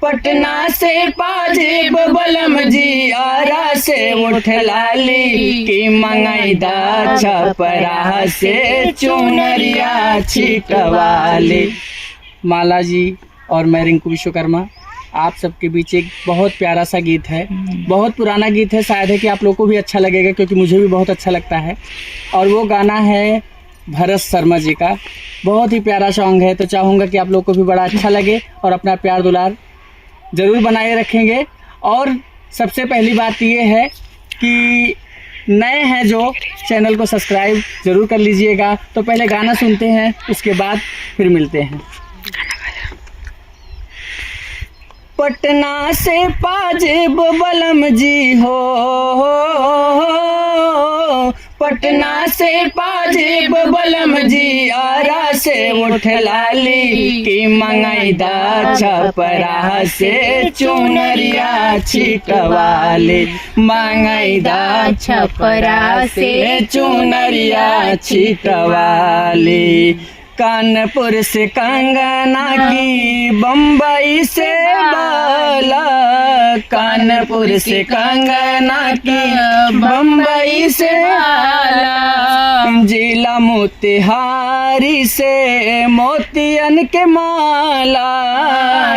पटना से पाजेब बलम जी, आरा से उठ लाली की मंगाईदा छपरा से चुनरिया छिटवाली। माला जी और मैं रिंकू विश्वकर्मा आप सबके बीच एक बहुत प्यारा सा गीत है, बहुत पुराना गीत है, शायद है कि आप लोगों को भी अच्छा लगेगा क्योंकि मुझे भी बहुत अच्छा लगता है। और वो गाना है भरत शर्मा जी का, बहुत ही प्यारा सॉन्ग है। तो चाहूँगा कि आप लोगों को भी बड़ा अच्छा लगे और अपना प्यार दुलार ज़रूर बनाए रखेंगे। और सबसे पहली बात ये है कि नए हैं जो चैनल को सब्सक्राइब ज़रूर कर लीजिएगा। तो पहले गाना सुनते हैं, उसके बाद फिर मिलते हैं। पटना से पाजेब बलम जी हो, पटना से पाजेब बलम जी, आरा से उठ लाली की मंगाईदा छपरा से चुनरिया छिटवाली, मंगाईदा छपरा से चुनरिया छिटवाली। कानपुर से कंगना की, बम्बई से बाला, कानपुर से कंगना की, बम्बई से बाला, जिला मोतिहारी से मोतियन के माला,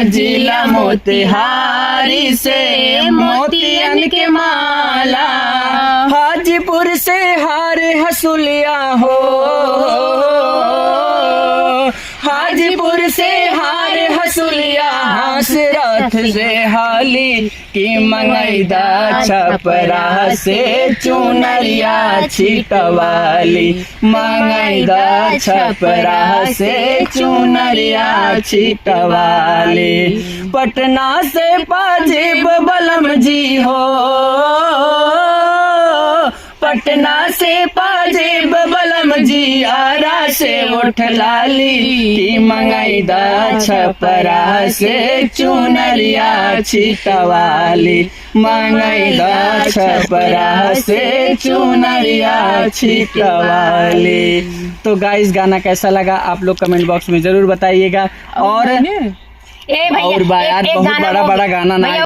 जिला मोतिहारी से मोतियन के माला, हाजीपुर से हार हसुलिया हो, हाजीपुर से हार हसुलिया, हासरथ से हाली की मंगाईदा छपरा से चुनरिया छिटवाली, मंगाईदा छपरा से चुनरिया छिटवाली। पटना से पाजेब बलम जी हो, पटना से पाजेब बलम जी, आरा से उठ लाली की मंगाईदा छपरा से चुनरिया छिटवाली, मंगाईदा छपरा से चुनरिया छिटवाली। तो गाइस गाना कैसा लगा आप लोग कमेंट बॉक्स में जरूर बताइएगा। और यार बहुत बड़ा बड़ा गाना ना